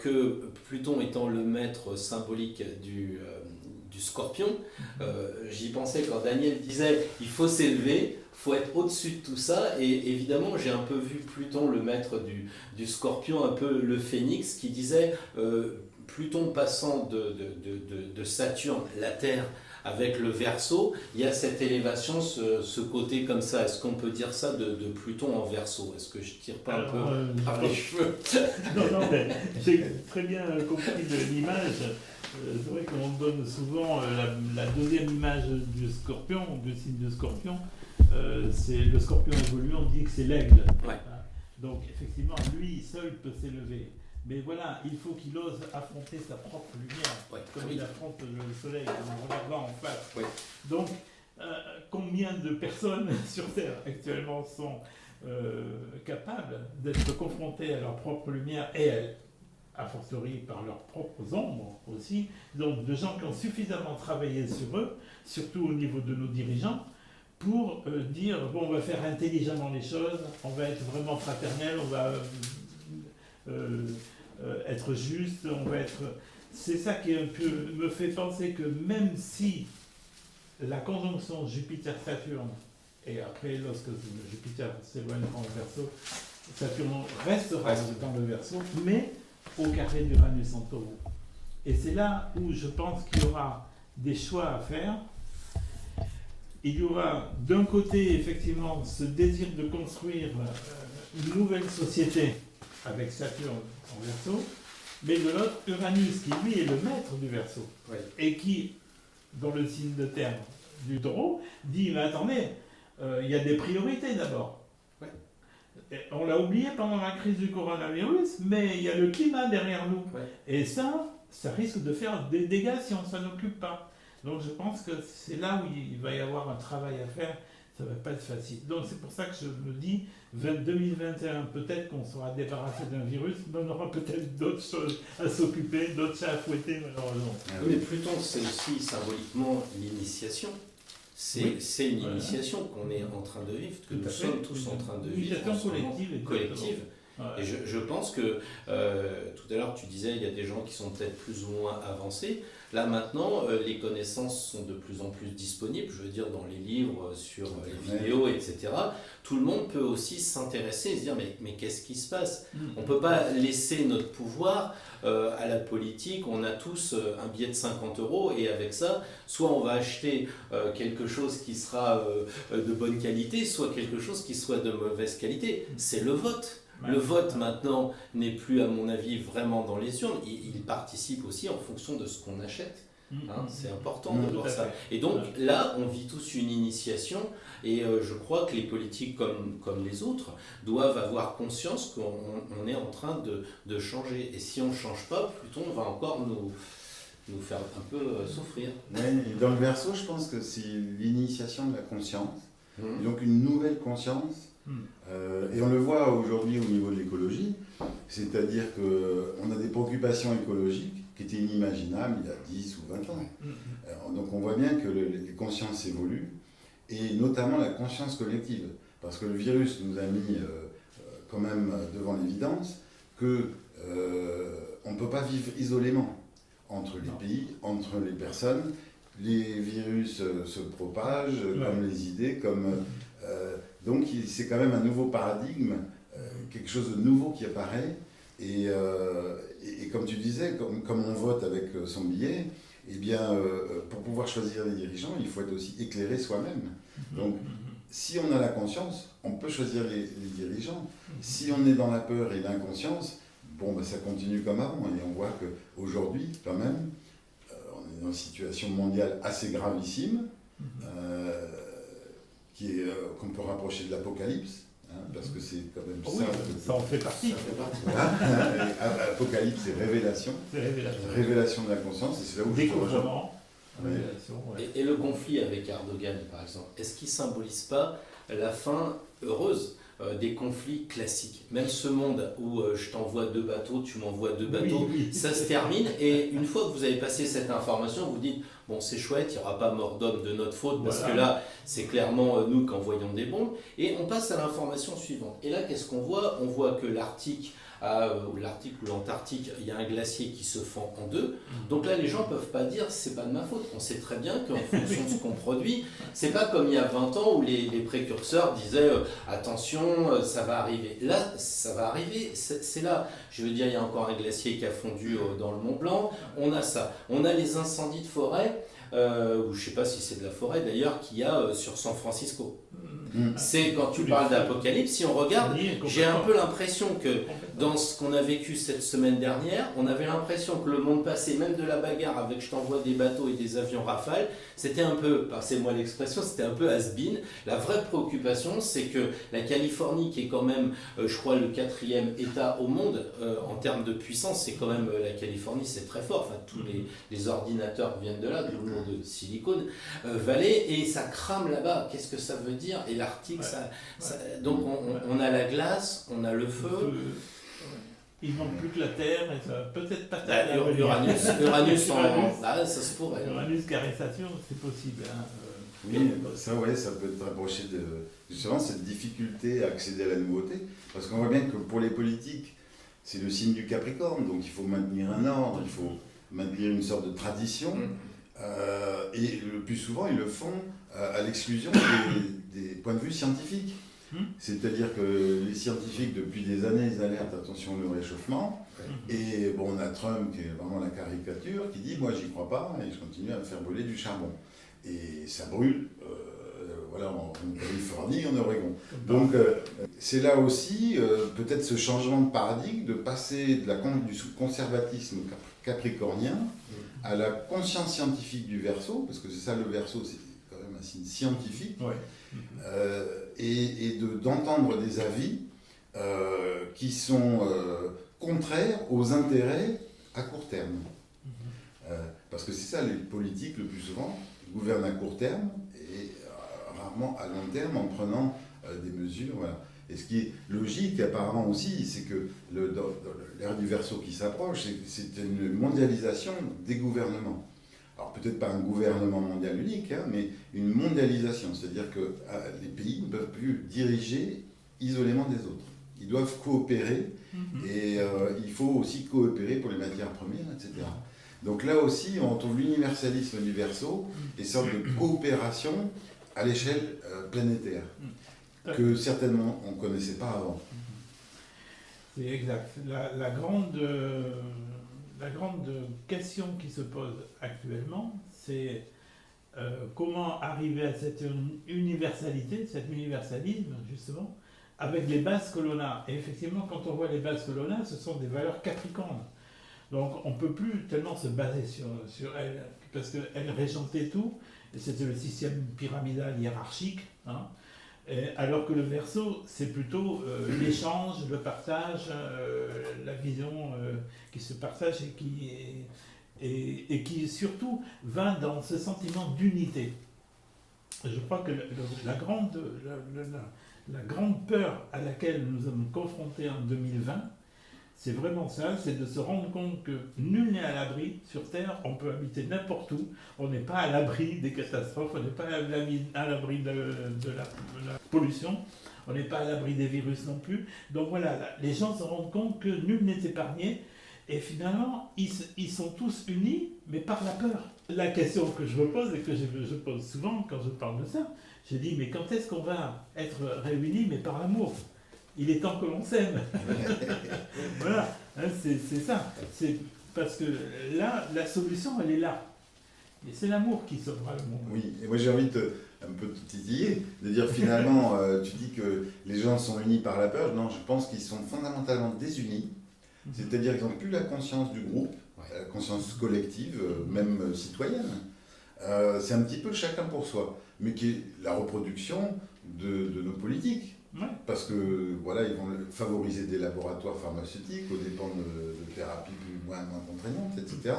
que Pluton étant le maître symbolique du Scorpion, j'y pensais quand Daniel disait il faut s'élever, il faut être au-dessus de tout ça, et évidemment j'ai un peu vu Pluton, le maître du Scorpion, un peu le phénix, qui disait Pluton passant de Saturne, la Terre, avec le Verseau, il y a cette élévation, ce côté comme ça. Est-ce qu'on peut dire ça de Pluton en Verseau? Est-ce que je tire pas un peu par les cheveux? Non, mais j'ai très bien compris l'image. C'est vrai qu'on donne souvent la deuxième image du Scorpion, du signe de Scorpion. C'est le Scorpion évolué, on dit que c'est l'aigle. Ouais. Donc effectivement, lui seul peut s'élever. Mais voilà, il faut qu'il ose affronter sa propre lumière, comme il affronte le soleil, en regardant en face. Ouais. Donc, combien de personnes sur Terre actuellement sont capables d'être confrontées à leur propre lumière et a fortiori par leurs propres ombres aussi, donc de gens qui ont suffisamment travaillé sur eux, surtout au niveau de nos dirigeants, pour dire, bon, on va faire intelligemment les choses, on va être vraiment fraternel, on va être juste, on va être... C'est ça qui un peu me fait penser que même si la conjonction Jupiter-Saturne, et après lorsque Jupiter s'éloignera en Verseau, Saturne restera dans le Verseau, mais au carré d'Uranus en Taureau. Et c'est là où je pense qu'il y aura des choix à faire. Il y aura d'un côté effectivement ce désir de construire une nouvelle société avec Saturne en Verseau, mais de l'autre Uranus qui lui est le maître du Verseau, et qui, dans le signe de terre du Taureau, dit mais attendez, il y a des priorités d'abord. On l'a oublié pendant la crise du coronavirus, mais il y a le climat derrière nous. Et ça risque de faire des dégâts si on ne s'en occupe pas. Donc je pense que c'est là où il va y avoir un travail à faire. Ça ne va pas être facile. Donc c'est pour ça que je me dis, 2021, peut-être qu'on sera débarrassé d'un virus, mais on aura peut-être d'autres choses à s'occuper, d'autres chats à fouetter, malheureusement. Mais Pluton, c'est aussi symboliquement l'initiation. C'est une initiation qu'on est en train de vivre, que nous sommes tous en train de vivre. Une initiation collective. Ouais. Et je pense que, tout à l'heure tu disais, il y a des gens qui sont peut-être plus ou moins avancés. Là maintenant, les connaissances sont de plus en plus disponibles, je veux dire dans les livres, sur les vidéos, etc. Tout le monde peut aussi s'intéresser et se dire mais qu'est-ce qui se passe? On ne peut pas laisser notre pouvoir à la politique. On a tous un billet de 50 € et avec ça, soit on va acheter quelque chose qui sera de bonne qualité, soit quelque chose qui soit de mauvaise qualité. C'est le vote. Le vote maintenant n'est plus à mon avis vraiment dans les urnes, il participe aussi en fonction de ce qu'on achète. C'est important de voir ça. Et donc là, on vit tous une initiation et je crois que les politiques comme les autres doivent avoir conscience qu'on est en train de changer. Et si on ne change pas, Pluton va encore nous faire un peu souffrir. Dans le Verseau, je pense que c'est l'initiation de la conscience, donc une nouvelle conscience. Et on le voit aujourd'hui au niveau de l'écologie, c'est-à-dire qu'on a des préoccupations écologiques qui étaient inimaginables il y a 10 ou 20 ans. Donc on voit bien que les consciences évoluent, et notamment la conscience collective, parce que le virus nous a mis quand même devant l'évidence qu'on ne peut pas vivre isolément entre les pays, entre les personnes. Les virus se propagent, comme les idées, donc c'est quand même un nouveau paradigme, quelque chose de nouveau qui apparaît. Et comme tu disais, comme on vote avec son billet, eh bien, pour pouvoir choisir les dirigeants, il faut être aussi éclairé soi-même. Donc, si on a la conscience, on peut choisir les dirigeants. Si on est dans la peur et l'inconscience, ça continue comme avant. Et on voit qu'aujourd'hui, quand même, on est dans une situation mondiale assez gravissime, qu'on peut rapprocher de l'apocalypse, parce que c'est quand même ça. Ça en fait partie. Apocalypse, c'est révélation. Révélation de la conscience, et c'est là où je te rejoins. Et le conflit avec Erdogan, par exemple, est-ce qu'il ne symbolise pas la fin heureuse des conflits classiques? Même ce monde où je t'envoie 2 bateaux, tu m'envoies 2 bateaux, ça se termine, et une fois que vous avez passé cette information, vous dites bon, c'est chouette, il n'y aura pas mort d'homme de notre faute, parce que là, c'est clairement nous qui envoyons des bombes, et on passe à l'information suivante. Et là, qu'est-ce qu'on voit? On voit que l'Arctique l'Arctique ou l'Antarctique, il y a un glacier qui se fend en deux. Donc là, les gens ne peuvent pas dire c'est pas de ma faute. On sait très bien qu'en fonction de ce qu'on produit, c'est pas comme il y a 20 ans où les précurseurs disaient attention, ça va arriver. Là, ça va arriver, c'est là. Je veux dire, il y a encore un glacier qui a fondu dans le Mont Blanc. On a ça. On a les incendies de forêt. Ou je ne sais pas si c'est de la forêt d'ailleurs, qu'il y a sur San Francisco. C'est quand tu parles d'apocalypse, si on regarde, j'ai un peu l'impression que dans ce qu'on a vécu cette semaine dernière, on avait l'impression que le monde passé, même de la bagarre avec je t'envoie des bateaux et des avions Rafale, c'était un peu, passez-moi l'expression, c'était un peu has-been. La vraie préoccupation, c'est que la Californie, qui est quand même, je crois, le 4e État au monde en termes de puissance, c'est quand même la Californie, c'est très fort. Enfin, tous les ordinateurs viennent de là, du monde de Silicon Valley, et ça crame là-bas. Qu'est-ce que ça veut dire? Et l'Arctique, donc on a la glace, on a le feu. Il manque plus que la Terre, et ça va peut-être pas Uranus, ça se pourrait. Uranus carré Saturne, c'est possible. Hein. Oui, ça peut être rapproché de justement cette difficulté à accéder à la nouveauté. Parce qu'on voit bien que pour les politiques, c'est le signe du Capricorne, donc il faut maintenir un ordre, il faut maintenir une sorte de tradition. Et le plus souvent, ils le font à l'exclusion des points de vue scientifiques. C'est-à-dire que les scientifiques, depuis des années, ils alertent attention au réchauffement. Et bon, on a Trump, qui est vraiment la caricature, qui dit « moi, j'y crois pas, et je continue à me faire brûler du charbon ». Et ça brûle, en Californie, en Oregon. Donc, c'est là aussi, peut-être ce changement de paradigme, de passer du conservatisme capricornien à la conscience scientifique du Verseau, parce que c'est ça le Verseau, c'est quand même un signe scientifique, et d'entendre des avis qui sont contraires aux intérêts à court terme. Parce que c'est ça, les politiques, le plus souvent, gouvernent à court terme et rarement à long terme en prenant des mesures. Voilà. Et ce qui est logique apparemment aussi, c'est que dans l'ère du Verseau qui s'approche, c'est une mondialisation des gouvernements. Alors peut-être pas un gouvernement mondial unique, mais une mondialisation, c'est-à-dire que les pays ne peuvent plus diriger isolément des autres. Ils doivent coopérer et il faut aussi coopérer pour les matières premières, etc. Donc là aussi, on retrouve l'universalisme du Verseau et sorte de coopération à l'échelle planétaire, que certainement on ne connaissait pas avant. C'est exact. La grande question qui se pose actuellement, c'est comment arriver à cette universalité, cet universalisme, justement, avec les bases que l'on a. Et effectivement, quand on voit les bases que l'on a, ce sont des valeurs capricornes. Donc on ne peut plus tellement se baser sur elles, parce qu'elles régentaient tout, et c'était le système pyramidal hiérarchique, hein, alors que le Verseau, c'est plutôt l'échange, le partage, la vision qui se partage et qui surtout va dans ce sentiment d'unité. Je crois que la grande peur à laquelle nous sommes confrontés en 2020, c'est vraiment ça, c'est de se rendre compte que nul n'est à l'abri sur Terre, on peut habiter n'importe où, on n'est pas à l'abri des catastrophes, on n'est pas à l'abri de la pollution, on n'est pas à l'abri des virus non plus. Donc voilà, les gens se rendent compte que nul n'est épargné, et finalement, ils sont tous unis, mais par la peur. La question que je me pose, et que je pose souvent quand je parle de ça, je dis, mais quand est-ce qu'on va être réunis, mais par l'amour ? Il est temps que l'on s'aime. Voilà, hein, c'est ça. C'est parce que là, la solution, elle est là. Et c'est l'amour qui sauvera le monde. Oui, et moi j'ai envie de un peu te titiller, de dire finalement, tu dis que les gens sont unis par la peur. Non, je pense qu'ils sont fondamentalement désunis. C'est-à-dire qu'ils n'ont plus la conscience du groupe, la conscience collective, même citoyenne. C'est un petit peu chacun pour soi, mais qui est la reproduction de nos politiques. Ouais. Parce que voilà, ils vont favoriser des laboratoires pharmaceutiques aux dépens de thérapies plus ou moins contraignantes, etc.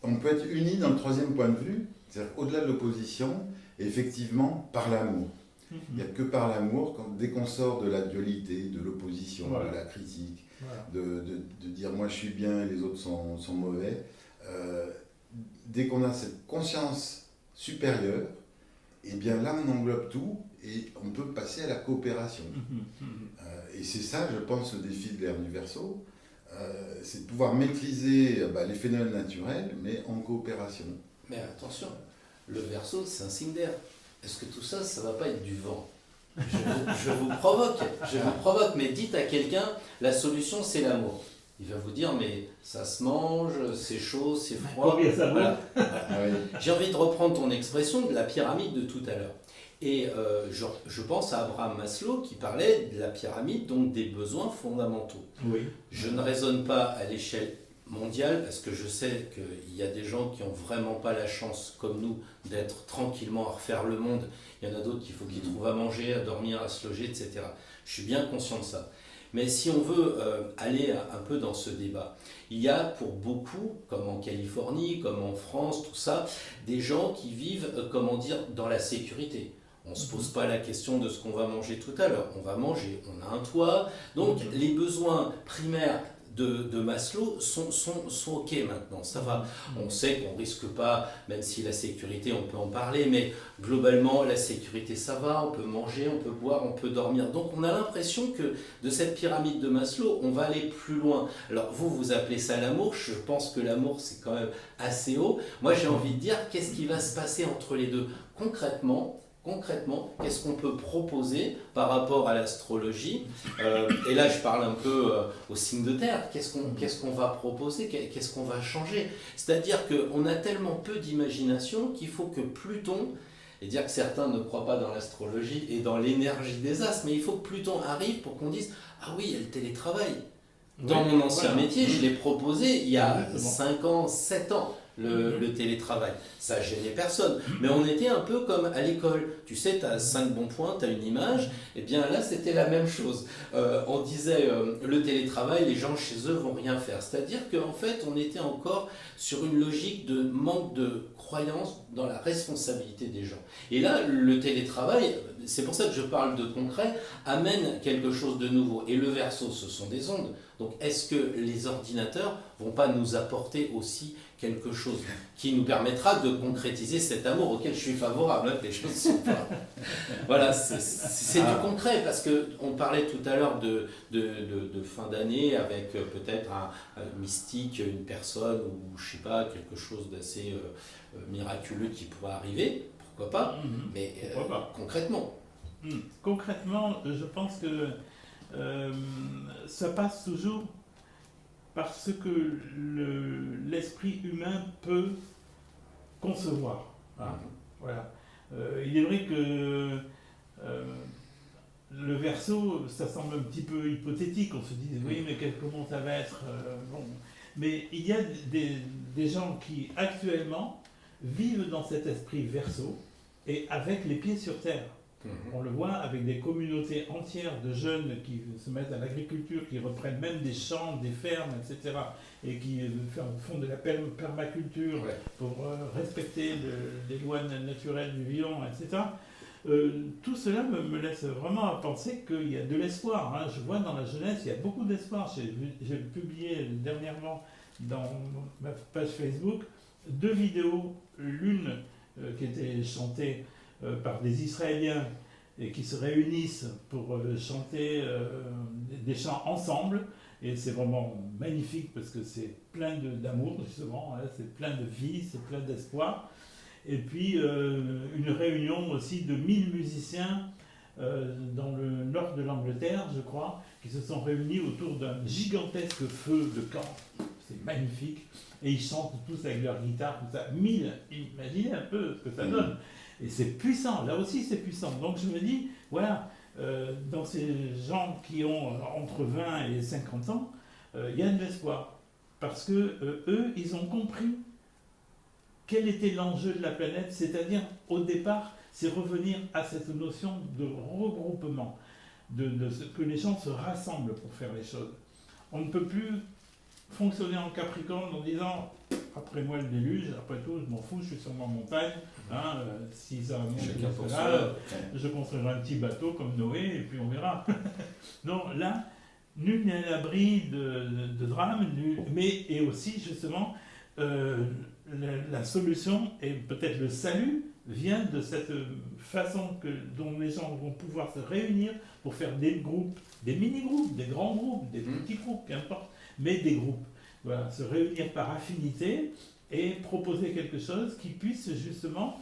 On peut être unis dans le troisième point de vue, c'est-à-dire au-delà de l'opposition, effectivement par l'amour. Il n'y a que par l'amour, dès qu'on sort de la dualité, de l'opposition, de la critique, de dire moi je suis bien et les autres sont mauvais, dès qu'on a cette conscience supérieure, et bien là on englobe tout et on peut passer à la coopération. Et c'est ça, je pense, le défi de l'ère du Verseau, c'est de pouvoir maîtriser les phénomènes naturels, mais en coopération. Mais attention, le Verseau, c'est un signe d'air. Est-ce que tout ça, ça va pas être du vent? Je vous provoque, mais dites à quelqu'un, la solution c'est l'amour. Il va vous dire, mais ça se mange, c'est chaud, c'est froid. Voilà. J'ai envie de reprendre ton expression de la pyramide de tout à l'heure. Et je pense à Abraham Maslow qui parlait de la pyramide, donc des besoins fondamentaux. Oui. Je ne raisonne pas à l'échelle mondiale parce que je sais qu'il y a des gens qui n'ont vraiment pas la chance, comme nous, d'être tranquillement à refaire le monde. Il y en a d'autres qu'il faut qu'ils trouvent à manger, à dormir, à se loger, etc. Je suis bien conscient de ça. Mais si on veut aller un peu dans ce débat, il y a pour beaucoup, comme en Californie, comme en France, tout ça, des gens qui vivent, dans la sécurité. On ne se pose pas la question de ce qu'on va manger tout à l'heure. On va manger, on a un toit. Donc les besoins primaires de Maslow sont ok maintenant, ça va. On sait qu'on ne risque pas, même si la sécurité, on peut en parler, mais globalement, la sécurité, ça va, on peut manger, on peut boire, on peut dormir. Donc on a l'impression que de cette pyramide de Maslow, on va aller plus loin. Alors vous appelez ça l'amour, je pense que l'amour, c'est quand même assez haut. Moi, j'ai envie de dire, qu'est-ce qui va se passer entre les deux concrètement, qu'est-ce qu'on peut proposer par rapport à l'astrologie et là, je parle un peu au signe de terre. Qu'est-ce qu'on va proposer? Qu'est-ce qu'on va changer? C'est-à-dire qu'on a tellement peu d'imagination qu'il faut que Pluton, et dire que certains ne croient pas dans l'astrologie et dans l'énergie des astres, mais il faut que Pluton arrive pour qu'on dise « Ah oui, il y a le télétravail ». Dans mon ancien métier, je l'ai proposé il y a 5 ans, 7 ans. Le télétravail, ça gênait personne, mais on était un peu comme à l'école, tu sais, tu as 5 bons points, tu as une image, et bien là c'était la même chose. On disait le télétravail, les gens chez eux vont rien faire, c'est-à-dire qu'en fait on était encore sur une logique de manque de croyance dans la responsabilité des gens. Et là le télétravail, c'est pour ça que je parle de concret, amène quelque chose de nouveau, et le Verseau ce sont des ondes, donc est-ce que les ordinateurs vont pas nous apporter aussi quelque chose qui nous permettra de concrétiser cet amour auquel je suis favorable, les choses sont pas... Voilà, c'est du concret, parce qu'on parlait tout à l'heure de fin d'année avec peut-être un mystique, une personne, ou je sais pas, quelque chose d'assez miraculeux qui pourrait arriver, pourquoi pas, mais concrètement. Concrètement, je pense que ça passe toujours parce que l'esprit humain peut concevoir. Voilà. Il est vrai que le Verseau, ça semble un petit peu hypothétique. On se dit, oui, mais comment ça va être bon. Mais il y a des gens qui, actuellement, vivent dans cet esprit Verseau et avec les pieds sur terre. On le voit avec des communautés entières de jeunes qui se mettent à l'agriculture, qui reprennent même des champs, des fermes, etc. et qui font de la permaculture pour respecter les lois naturelles du vivant, etc. Tout cela me laisse vraiment à penser qu'il y a de l'espoir. Hein. Je vois dans la jeunesse, il y a beaucoup d'espoir. J'ai publié dernièrement dans ma page Facebook 2 vidéos, l'une qui était chantée par des Israéliens et qui se réunissent pour chanter des chants ensemble. Et c'est vraiment magnifique parce que c'est plein d'amour, justement, hein, c'est plein de vie, c'est plein d'espoir. Et puis une réunion aussi de 1000 musiciens dans le nord de l'Angleterre, je crois, qui se sont réunis autour d'un gigantesque feu de camp. C'est magnifique. Et ils chantent tous avec leur guitare, tout ça. 1000, imaginez un peu ce que ça donne. Et c'est puissant, là aussi c'est puissant. Donc je me dis, voilà, dans ces gens qui ont entre 20 et 50 ans, il y a de l'espoir. Parce que eux, ils ont compris quel était l'enjeu de la planète, c'est-à-dire au départ, c'est revenir à cette notion de regroupement, que les gens se rassemblent pour faire les choses. On ne peut plus fonctionner en Capricorne en disant après moi le déluge, après tout je m'en fous, je suis sur ma montagne, hein, si ça monte là, je construirai un petit bateau comme Noé et puis on verra. Non, là, nul n'est à l'abri de drame, mais et aussi justement la solution et peut-être le salut vient de cette façon dont les gens vont pouvoir se réunir pour faire des groupes, des mini-groupes, des grands groupes, des petits groupes, qu'importe, mais des groupes. Voilà, se réunir par affinité et proposer quelque chose qui puisse justement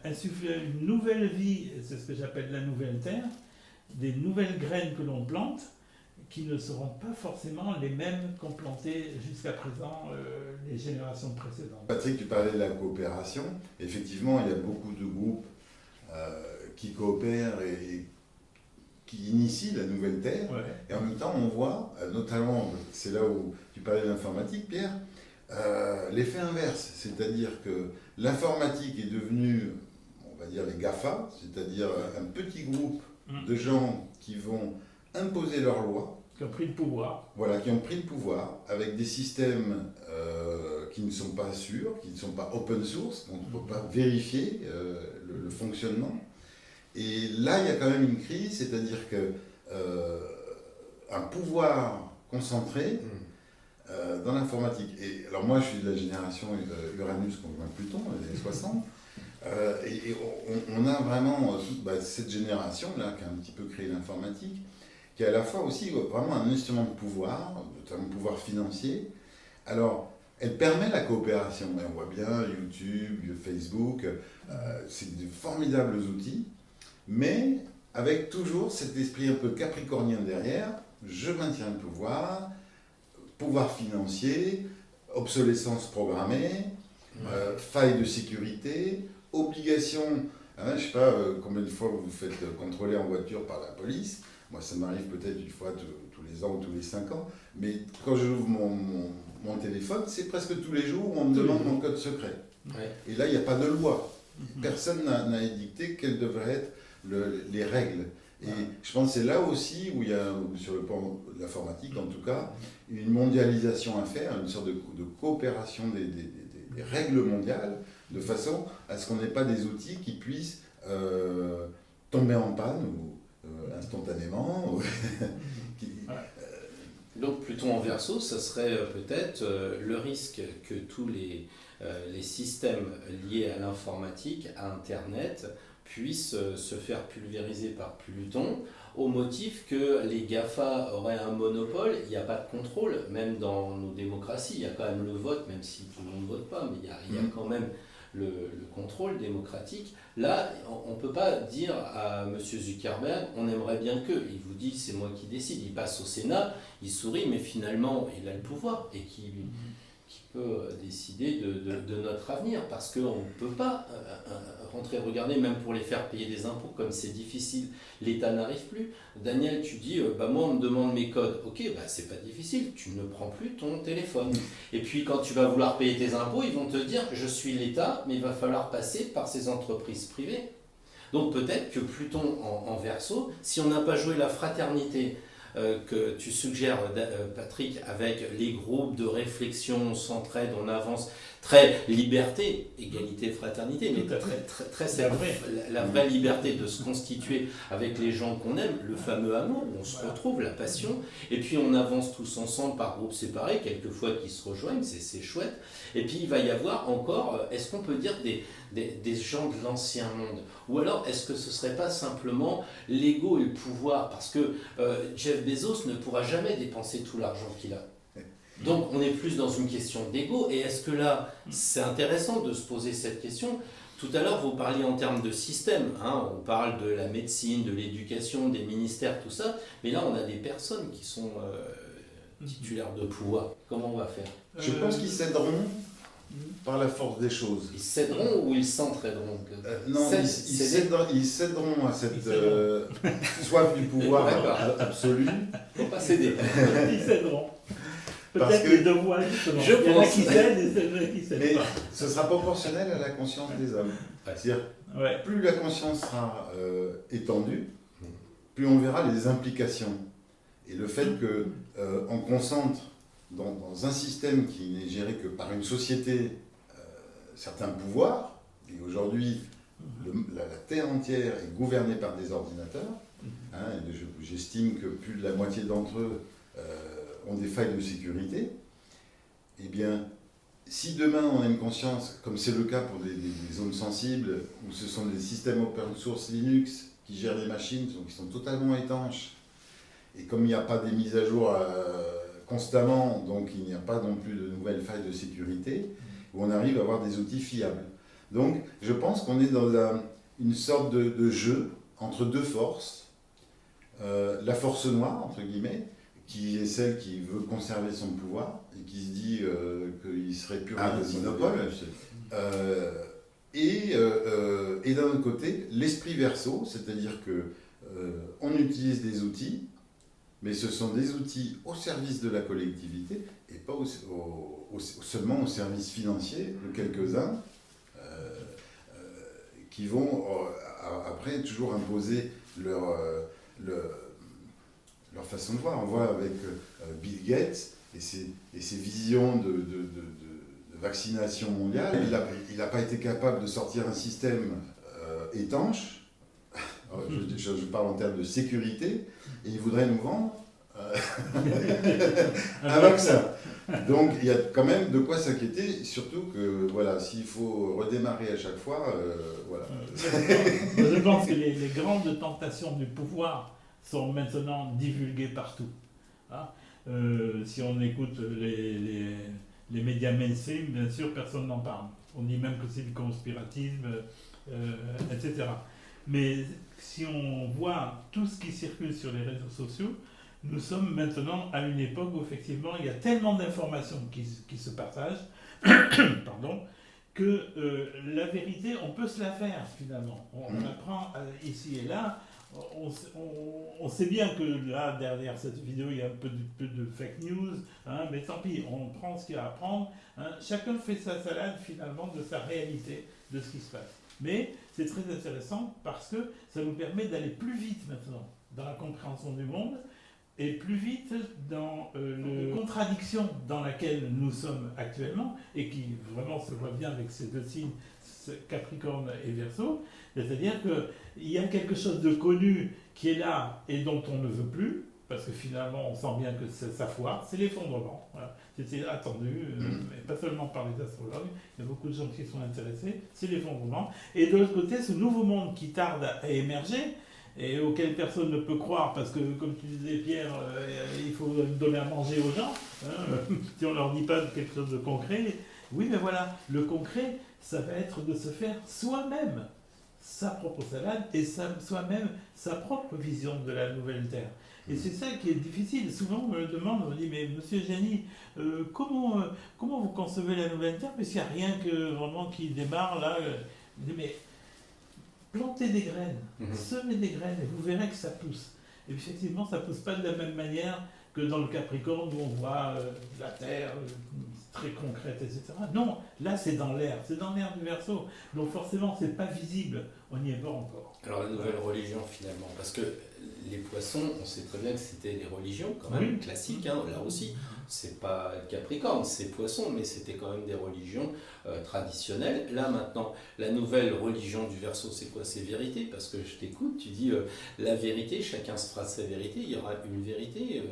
insuffler une nouvelle vie, c'est ce que j'appelle la nouvelle terre, des nouvelles graines que l'on plante, qui ne seront pas forcément les mêmes qu'ont planté jusqu'à présent les générations précédentes. Patrick, tu parlais de la coopération. Effectivement, il y a beaucoup de groupes qui coopèrent et qui initient la nouvelle terre. Ouais. Et en même temps, on voit, notamment, c'est là où tu parlais de l'informatique, Pierre, l'effet inverse. C'est-à-dire que l'informatique est devenue, on va dire, les GAFA, c'est-à-dire un petit groupe de gens qui vont imposer leurs lois. Qui ont pris le pouvoir. Voilà, qui ont pris le pouvoir avec des systèmes qui ne sont pas sûrs, qui ne sont pas open source, on ne peut pas vérifier le fonctionnement. Et là, il y a quand même une crise, c'est-à-dire qu'un pouvoir concentré dans l'informatique. Et alors moi, je suis de la génération Uranus contre Pluton, les années 60. Et on a vraiment cette génération-là qui a un petit peu créé l'informatique, qui est à la fois aussi vraiment un instrument de pouvoir, notamment pouvoir financier. Alors, elle permet la coopération. Et on voit bien YouTube, Facebook, c'est de formidables outils, mais avec toujours cet esprit un peu capricornien derrière, je maintiens le pouvoir, pouvoir financier, obsolescence programmée, faille de sécurité, obligation, je ne sais pas combien de fois vous vous faites contrôler en voiture par la police. Moi, ça m'arrive peut-être une fois tous les ans ou tous les 5 ans, mais quand j'ouvre mon téléphone, c'est presque tous les jours où on me demande mon code secret. Ouais. Et là, il n'y a pas de loi. Personne n'a édicté quelles devraient être les règles. Et je pense que c'est là aussi où il y a, sur le plan de l'informatique en tout cas, une mondialisation à faire, une sorte de coopération des règles mondiales, de façon à ce qu'on n'ait pas des outils qui puissent tomber en panne ou instantanément. Donc Pluton en Verseau, ça serait peut-être le risque que tous les systèmes liés à l'informatique, à Internet, puissent se faire pulvériser par Pluton, au motif que les GAFA auraient un monopole. Il n'y a pas de contrôle, même dans nos démocraties. Il y a quand même le vote, même si tout le monde ne vote pas, mais il y a quand même le contrôle démocratique. Là, on ne peut pas dire à M. Zuckerberg, on aimerait bien que. Il vous dit, c'est moi qui décide. Il passe au Sénat, il sourit, mais finalement, il a le pouvoir et qui peut décider de notre avenir. Parce qu'on ne peut pas rentrer, regarder, même pour les faire payer des impôts, comme c'est difficile, l'État n'arrive plus. Daniel, tu dis, moi on me demande mes codes. Ok, c'est pas difficile, tu ne prends plus ton téléphone. Et puis quand tu vas vouloir payer tes impôts, ils vont te dire, je suis l'État, mais il va falloir passer par ces entreprises privées. Donc peut-être que Pluton en Verseau, si on n'a pas joué la fraternité, que tu suggères, Patrick, avec les groupes de réflexion, on s'entraide, on avance, très liberté, égalité, fraternité, mais très la vraie liberté de se constituer avec les gens qu'on aime, le fameux amour, où on se retrouve, la passion, et puis on avance tous ensemble par groupes séparés, quelquefois qui se rejoignent, c'est chouette, et puis il va y avoir encore, est-ce qu'on peut dire des gens de l'ancien monde, ou alors est-ce que ce ne serait pas simplement l'ego et le pouvoir, parce que Jeff Bezos ne pourra jamais dépenser tout l'argent qu'il a. Donc on est plus dans une question d'ego, et est-ce que là, c'est intéressant de se poser cette question. Tout à l'heure, vous parliez en termes de système, on parle de la médecine, de l'éducation, des ministères, tout ça, mais là on a des personnes qui sont titulaires de pouvoir. Comment on va faire ? Je pense qu'ils céderont par la force des choses. Ils céderont ou ils s'entraideront ? Non, ils céderont à cette soif du pouvoir absolu. Il ne faut pas céder. Ils céderont. Peut-être les deux voies, justement. Il y en a qui cèdent et ceux qui cèdent mais pas. Ce sera proportionnel à la conscience des hommes. C'est-à-dire, plus la conscience sera étendue, plus on verra les implications. Et le fait qu'on concentre dans un système qui n'est géré que par une société certains pouvoirs, et aujourd'hui la Terre entière est gouvernée par des ordinateurs, j'estime que plus de la moitié d'entre eux ont des failles de sécurité, eh bien, si demain on a une conscience, comme c'est le cas pour des zones sensibles, où ce sont des systèmes open source Linux qui gèrent les machines, qui sont totalement étanches, et comme il n'y a pas des mises à jour constamment, donc il n'y a pas non plus de nouvelles failles de sécurité, où on arrive à avoir des outils fiables. Donc je pense qu'on est dans une sorte de jeu entre deux forces, la force noire, entre guillemets, qui est celle qui veut conserver son pouvoir et qui se dit qu'il serait pur de monopole. Et d'un autre côté, l'esprit verso, c'est-à-dire qu'on utilise des outils, mais ce sont des outils au service de la collectivité et pas seulement au service financier de quelques-uns qui vont après toujours imposer leur façon de voir. On voit avec Bill Gates et ses visions de vaccination mondiale. Il n'a pas été capable de sortir un système étanche. Je parle en termes de sécurité, et il voudrait nous vendre un vaccin. Donc il y a quand même de quoi s'inquiéter, surtout que voilà, s'il faut redémarrer à chaque fois, voilà. Je pense que les grandes tentations du pouvoir sont maintenant divulguées partout. Hein, si on écoute les médias mainstream, bien sûr, personne n'en parle. On dit même que c'est du conspiratisme, etc. Mais si on voit tout ce qui circule sur les réseaux sociaux, nous sommes maintenant à une époque où effectivement il y a tellement d'informations qui se partagent pardon, que la vérité, on peut se la faire finalement. On apprend ici et là. On sait bien que là, derrière cette vidéo, il y a un peu de fake news, hein, mais tant pis, on prend ce qu'il y a à prendre. Hein. Chacun fait sa salade finalement de sa réalité, de ce qui se passe. Mais c'est très intéressant parce que ça nous permet d'aller plus vite maintenant dans la compréhension du monde et plus vite dans la contradiction dans laquelle nous sommes actuellement et qui vraiment se voit bien avec ces deux signes, Capricorne et Verseau. C'est-à-dire qu'il y a quelque chose de connu qui est là et dont on ne veut plus, parce que finalement on sent bien que ça foire, c'est l'effondrement. Voilà. C'était attendu, mais pas seulement par les astrologues, il y a beaucoup de gens qui sont intéressés, c'est l'effondrement. Et de l'autre côté, ce nouveau monde qui tarde à émerger, et auquel personne ne peut croire, parce que, comme tu disais Pierre, il faut donner à manger aux gens, hein, si on ne leur dit pas quelque chose de concret. Oui, mais voilà, le concret, ça va être de se faire soi-même sa propre salade et soi-même sa propre vision de la nouvelle Terre. Et c'est ça qui est difficile. Souvent, on me le demande, on me dit, mais monsieur Génie, comment vous concevez la nouvelle Terre? Parce qu'il n'y a rien que vraiment qui démarre là. Je dis, mais plantez des graines, semez des graines et vous verrez que ça pousse. Et effectivement, ça ne pousse pas de la même manière que dans le Capricorne où on voit la Terre très concrète, etc. Non, là c'est dans l'air du Verseau. Donc forcément, c'est pas visible, on n'y est pas encore. Alors la nouvelle religion finalement, parce que les poissons, on sait très bien que c'était des religions quand même classiques, hein, là aussi. C'est pas Capricorne, c'est Poisson, mais c'était quand même des religions traditionnelles. Là maintenant, la nouvelle religion du Verseau, c'est quoi? C'est vérité, parce que je t'écoute, tu dis la vérité, chacun se fera sa vérité, il y aura une vérité.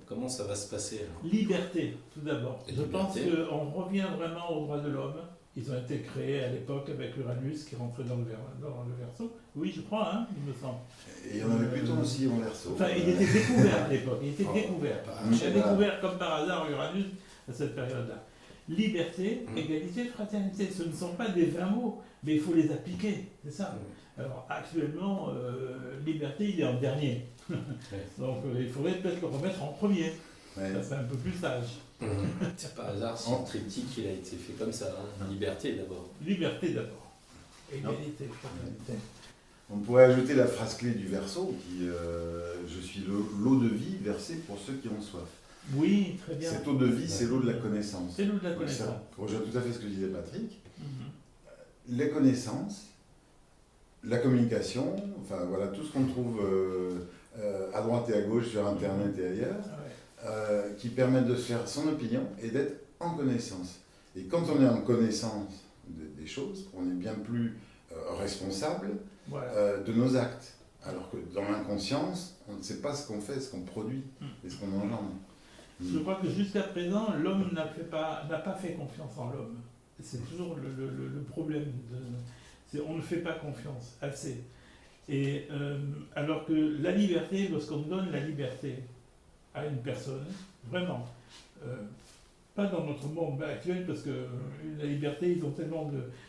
Comment ça va se passer alors? Liberté, tout d'abord. Je pense qu'on revient vraiment aux droits de l'homme. Ils ont été créés à l'époque avec Uranus qui rentrait dans le Verseau. Oui, je crois, hein, il me semble. Et il y en avait plutôt aussi en Verseau. Enfin, il était découvert à l'époque. Il était découvert. Il a découvert comme par hasard Uranus à cette période-là. Liberté, égalité, fraternité. Ce ne sont pas des vains mots, mais il faut les appliquer. C'est ça. Alors actuellement, liberté, il est en dernier. Donc il faudrait peut-être le remettre en premier. Ça serait un peu plus sage. C'est pas hasard si le triptyque il a été fait comme ça. Hein. Liberté d'abord. Liberté d'abord. Égalité, fraternité. On pourrait ajouter la phrase clé du Verseau qui je suis l'eau de vie versée pour ceux qui ont soif. Oui, très bien. Cette eau de vie, c'est l'eau de la connaissance. C'est l'eau de la connaissance. Ça rejoint tout à fait ce que disait Patrick. Les connaissances, la communication, enfin voilà, tout ce qu'on trouve à droite et à gauche sur Internet et ailleurs, qui permettent de se faire son opinion et d'être en connaissance. Et quand on est en connaissance des choses, on est bien plus responsable de nos actes. Alors que dans l'inconscience, on ne sait pas ce qu'on fait, ce qu'on produit et ce qu'on engendre. Je crois que jusqu'à présent, l'homme n'a pas fait confiance en l'homme. C'est toujours le problème. On ne fait pas confiance assez. Et alors que la liberté, lorsqu'on donne la liberté à une personne, vraiment, pas dans notre monde actuel, parce que la liberté,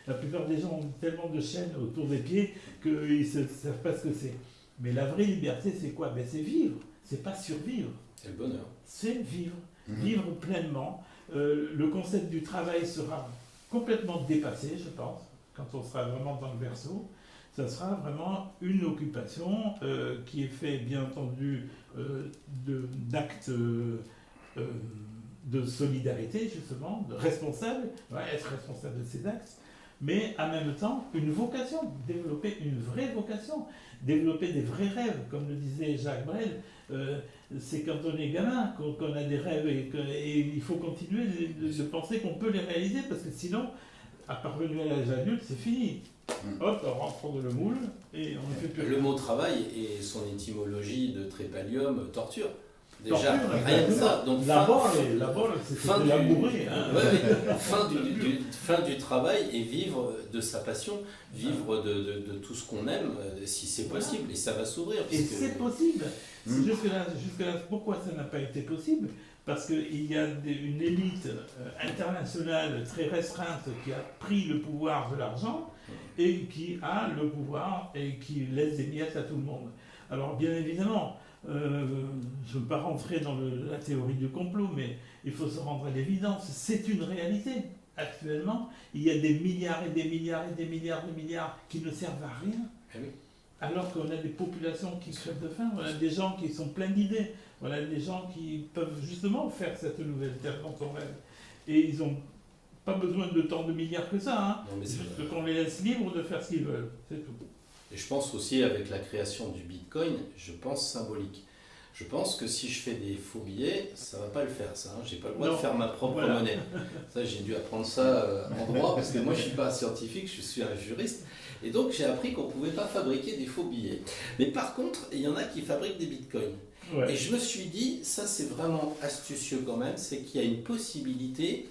la plupart des gens ont tellement de chaînes autour des pieds qu'ils ne savent pas ce que c'est. Mais la vraie liberté, c'est quoi? Ben, c'est vivre, c'est pas survivre. C'est le bonheur. C'est vivre, vivre pleinement. Le concept du travail sera complètement dépassé, je pense, quand on sera vraiment dans le Verseau. Ça sera vraiment une occupation qui est faite, bien entendu, d'actes de solidarité, justement, de responsable, être responsable de ces actes, mais en même temps, une vocation, développer une vraie vocation, développer des vrais rêves, comme le disait Jacques Brel. C'est quand on est gamin qu'on a des rêves et il faut continuer de penser qu'on peut les réaliser, parce que sinon, à parvenir à l'âge adulte, c'est fini. Hop, on rentre dans le moule et on ne fait plus rien. Le mot travail et son étymologie de trépalium, torture. Déjà, Torture, rien que ça. Donc, la bonne, c'est labourer. Fin du travail et vivre de sa passion, vivre de tout ce qu'on aime, si c'est possible, et ça va s'ouvrir. Et c'est possible. Jusque-là, pourquoi ça n'a pas été possible? Parce qu'il y a une élite internationale très restreinte qui a pris le pouvoir de l'argent et qui a le pouvoir et qui laisse des miettes à tout le monde. Alors bien évidemment, je ne veux pas rentrer dans la théorie du complot, mais il faut se rendre à l'évidence, c'est une réalité. Actuellement, il y a des milliards et des milliards et des milliards de milliards qui ne servent à rien. Alors qu'on a des populations qui crèvent de faim, on a des gens qui sont pleins d'idées, on a des gens qui peuvent justement faire cette nouvelle terre dont on rêve. Et ils n'ont pas besoin de tant de milliards que ça, hein. C'est juste qu'on les laisse libres de faire ce qu'ils veulent, c'est tout. Et je pense aussi avec la création du Bitcoin, je pense symbolique. Je pense que si je fais des faux billets, ça ne va pas le faire, ça. Hein. Je n'ai pas le droit de faire ma propre monnaie. Ça, j'ai dû apprendre ça en droit, parce que moi, je ne suis pas scientifique, je suis un juriste. Et donc, j'ai appris qu'on ne pouvait pas fabriquer des faux billets. Mais par contre, il y en a qui fabriquent des bitcoins. Ouais. Et je me suis dit, ça, c'est vraiment astucieux quand même, c'est qu'il y a une possibilité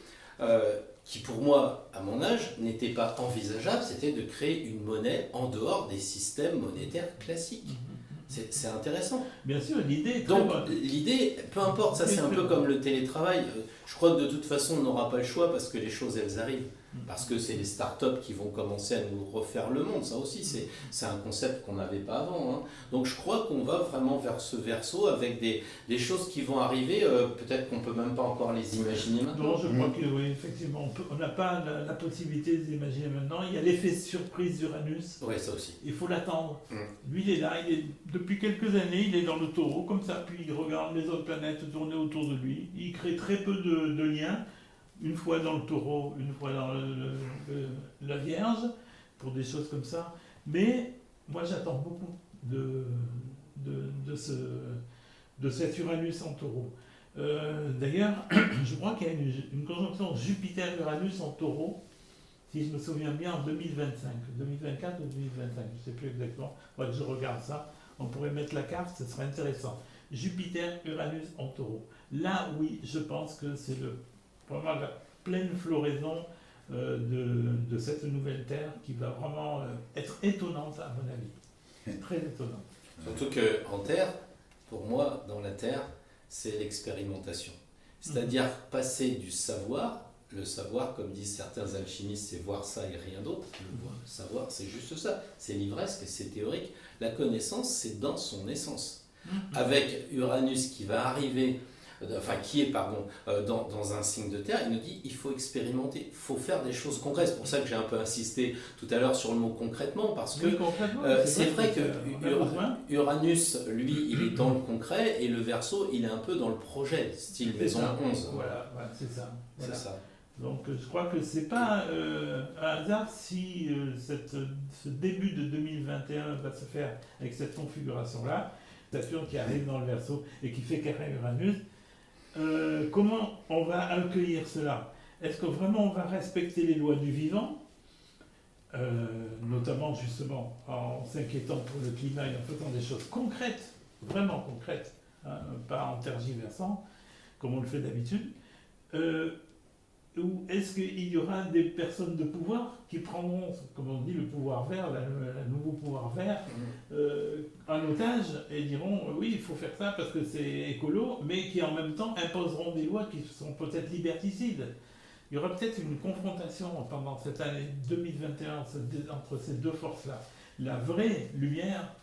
qui, pour moi, à mon âge, n'était pas envisageable, c'était de créer une monnaie en dehors des systèmes monétaires classiques. C'est intéressant. Bien sûr, l'idée est très bonne. Donc, l'idée, peu importe, ça c'est un peu comme le télétravail. Je crois que de toute façon, on n'aura pas le choix parce que les choses, elles arrivent. Parce que c'est les startups qui vont commencer à nous refaire le monde. Ça aussi, c'est un concept qu'on n'avait pas avant. Hein. Donc je crois qu'on va vraiment vers ce verso avec des choses qui vont arriver. Peut-être qu'on ne peut même pas encore les imaginer maintenant. Non, je crois que oui, effectivement, on n'a pas la possibilité de les imaginer maintenant. Il y a l'effet surprise d'Uranus. Oui, ça aussi. Il faut l'attendre. Lui, il est là. Depuis quelques années, il est dans le taureau, comme ça. Puis il regarde les autres planètes tourner autour de lui. Il crée très peu de liens. Une fois dans le taureau, une fois dans la Vierge, pour des choses comme ça. Mais moi, j'attends beaucoup de cet Uranus en taureau. D'ailleurs, je crois qu'il y a une conjonction Jupiter-Uranus en taureau, si je me souviens bien, en 2025. 2024 ou 2025, je ne sais plus exactement. Il faudrait que je regarde ça. On pourrait mettre la carte, ce serait intéressant. Jupiter-Uranus en taureau. Là, oui, je pense que c'est vraiment la pleine floraison de cette nouvelle Terre qui va vraiment être étonnante à mon avis. Très étonnante. Surtout qu'en Terre, pour moi, dans la Terre, c'est l'expérimentation. C'est-à-dire passer du savoir, le savoir, comme disent certains alchimistes, c'est voir ça et rien d'autre. Le savoir, c'est juste ça. C'est livresque, c'est théorique. La connaissance, c'est dans son essence. Avec Uranus qui va arriver... qui est dans un signe de terre, il nous dit il faut expérimenter, il faut faire des choses concrètes. C'est pour ça que j'ai un peu insisté tout à l'heure sur le mot concrètement, parce que c'est vrai que Uranus, lui, il est dans le concret, et le Verseau, il est un peu dans le projet, style maison 11. Voilà, c'est ça. Voilà. C'est ça. Donc je crois que c'est pas un hasard si ce début de 2021 va se faire avec cette configuration-là, Saturne qui arrive dans le Verseau et qui fait carré Uranus. Comment on va accueillir cela? Est-ce que vraiment on va respecter les lois du vivant, notamment justement en s'inquiétant pour le climat et en faisant des choses concrètes, vraiment concrètes, hein, pas en tergiversant, comme on le fait d'habitude. Ou est-ce qu'il y aura des personnes de pouvoir qui prendront, comme on dit, le pouvoir vert, le nouveau pouvoir vert, en otage et diront oui, il faut faire ça parce que c'est écolo, mais qui en même temps imposeront des lois qui sont peut-être liberticides. Il y aura peut-être une confrontation pendant cette année 2021 entre ces deux forces-là. La vraie lumière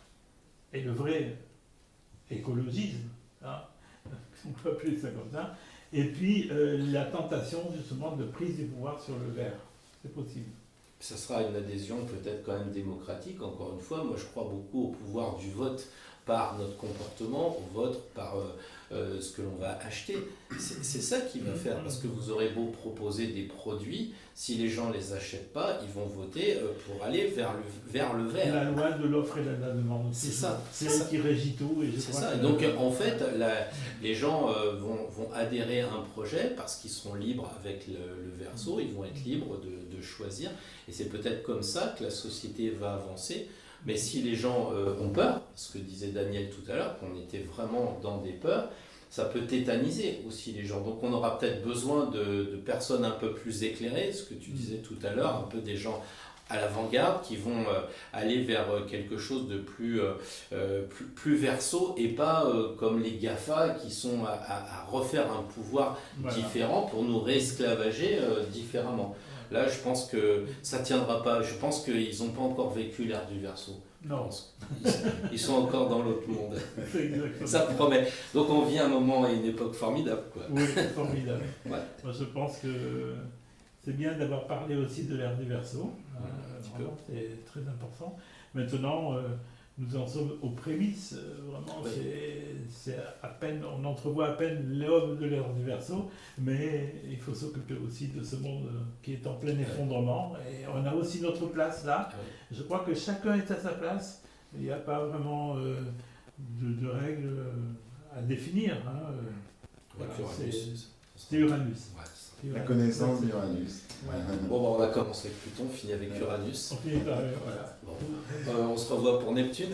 et le vrai écologisme, hein, on peut appeler ça comme ça, et puis la tentation justement de prise du pouvoir sur le vert. C'est possible. Ça sera une adhésion peut-être quand même démocratique, encore une fois. Moi je crois beaucoup au pouvoir du vote par notre comportement, au vote par ce que l'on va acheter. C'est ça qui va faire, parce que vous aurez beau proposer des produits, si les gens ne les achètent pas, ils vont voter pour aller vers le vert. La loi de l'offre et de la demande. C'est ça. C'est elle qui régit tout. C'est ça. Et donc en fait, les gens vont adhérer à un projet parce qu'ils seront libres avec le verso, ils vont être libres de choisir. Et c'est peut-être comme ça que la société va avancer. Mais si les gens ont peur, ce que disait Daniel tout à l'heure, qu'on était vraiment dans des peurs, ça peut tétaniser aussi les gens. Donc on aura peut-être besoin de personnes un peu plus éclairées, ce que tu disais tout à l'heure, un peu des gens à l'avant-garde qui vont aller vers quelque chose de plus verso et pas comme les GAFA qui sont à refaire un pouvoir différent pour nous réesclavager différemment. Là, je pense que ça ne tiendra pas. Je pense qu'ils n'ont pas encore vécu l'ère du Verseau. Non. Ils sont encore dans l'autre monde. C'est exactement ça promet. Donc on vit un moment et une époque formidable, quoi. Oui, formidable. Ouais. Moi, je pense que c'est bien d'avoir parlé aussi de l'ère du Verseau. C'est très important. Maintenant, nous en sommes aux prémices. Vraiment, oui. C'est à peine, on entrevoit à peine l'aube de l'ère du Verseau, mais il faut s'occuper aussi de ce monde qui est en plein effondrement. Et on a aussi notre place là. Je crois que chacun est à sa place. Il n'y a pas vraiment de règles à définir. Hein. Voilà, c'est Uranus. Ouais. La connaissance d'Uranus. Ouais. Bon, on va commencer avec Pluton, on finit avec Uranus. On finit par voilà. Bon. On se revoit pour Neptune.